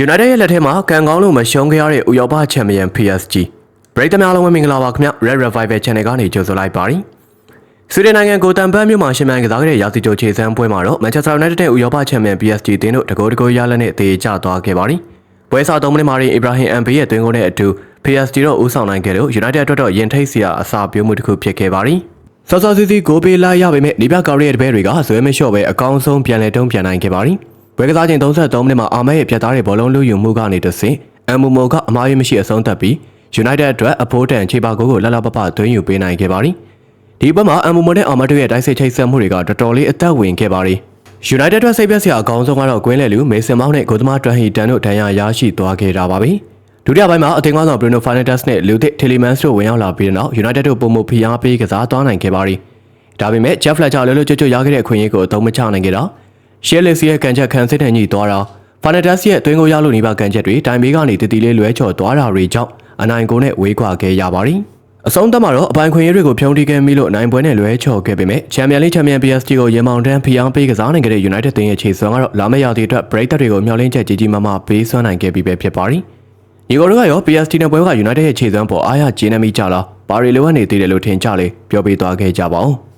United ရဲ့လက်ထဲမှာကန်ကောင်းလို့မရှုံးခဲ့ရတဲ့ဥရောပချန်ပီယံ PSG ပရိသတ်များအားလုံးပဲမင်္ဂလာပါခင်ဗျ Red Revival Channel ကနေကြိုဆိုလိုက်ပါရစေ။ဆွီဒင်နိုင်ငံဂိုတန်ဘတ်မြို့မှာရှင်မြန်ကစားခဲ့တဲ့ရာသီတိုခြေစမ်းပွဲမှာတော့ Manchester United နဲ့ဥရောပချန်ပီယံ PSG တင်းတို့တကိုးရလက်နဲ့တေချသွားခဲ့ပါရီ။ပွဲစား3မိနစ်မှာ Ibrahim Mbappe ရဲ့သွင်းဂိုးနဲ့အတူ PSG တို့ဦးဆောင်နိုင်ခဲ့လို့ United အတွက်တော့ရင်ထိတ်စရာအစာပြိုးမှုတစ်ခုဖြစ်ခဲ့ပါရီ။စောစောစီးစီးဂိုးပေးလိုက်ရပေမဲ့ဒီပြကာရီရဲ့တပည့်တွေကဇွဲမလျှော့ပဲအကောင်းဆုံးပြန်လည်တုံးပြန်နိုင်ခဲ့ပါရီ။ပွဲကစားချိန်33မိနစ်မှာအာမက်ရဲ့ပြတ်သားတဲ့ဘောလုံးလူယူမှုကနေတဆင့်အမ်မူမိုကအမားရေးမရှိအဆုံးသတ်ပြီး United အတွက်အဖိုးတန်ခြေပါကိုလှလှပပသွင်းယူပေးနိုင်ခဲ့ပါရီ။ဒီပွဲမှာအမ်မူမိုနဲ့အာမက်တို့ရဲ့တိုက်စစ်ချိတ်ဆက်မှုတွေကတော်တော်လေးအသက်ဝင်ခဲ့ပါရီ။ United အတွက်စိတ်ပျက်စရာအကောင်းဆုံးကတော့ကွင်းလေလူမေဆင်မောင်းနဲ့ဂိုသမားဒရန်ဟီတန်တို့ဒဏ်ရာရရှိသွားခဲ့တာပါပဲ။ဒုတိယပိုင်းမှာအသင်းကောင်းဆောင် Bruno Fernandes နဲ့လူသစ် Tielemans တို့ဝင်ရောက်လာပြီးတဲ့နောက် United တို့ပုံမှုဖိအားပေးကစားသွားနိုင်ခဲ့ပါရီ။ဒါပေမဲ့ Jeff Fletcher လွတ်ကျွတ်ရခဲ့တဲ့အခွင့်အရေးကိုအသုံးမချနိုင်ခဲ့တာ။ Shelley ရဲ့ကန်ချက်ခံစစ်တဲ့ညှိသွားတာ Fernandes ရဲ့သွင်းကိုရလို့နေပါကန်ချက်တွေတိုင်ဘေးကနေတည်လေးလွဲချော်သွားတာတွေကြောင့်အနိုင်ကိုနဲ့ဝေးကွာခဲ့ရပါရီ။အဆုံးသတ်မှာတော့အပိုင်ခွင့်ရေးတွေကိုဖြုံးတီးခဲ့မိလို့နိုင်ပွဲနဲ့လွဲချော်ခဲ့ပေမဲ့ချန်ပီယံလိချန်ပီယံ PSG ကိုရေမောင်တန်းဖိအားပေးကစားနိုင်ခဲ့တဲ့ United တင်းရဲ့ခြေစွမ်းကတော့လာမယ့်ရာသီအတွက် break တွေကိုမျှော်လင့်ချက်ကြီးမားမားပေးစွမ်းနိုင်ခဲ့ပြီးပဲဖြစ်ပါရီ။ညီကိုတို့ကရော PSG နဲ့ပွဲက United ရဲ့ခြေစွမ်းပေါ်အားရကျေနပ်မိကြလား။ဘာတွေလိုအပ်နေသေးတယ်လို့ထင်ကြလဲပြောပြသွားခဲ့ကြပါဦး။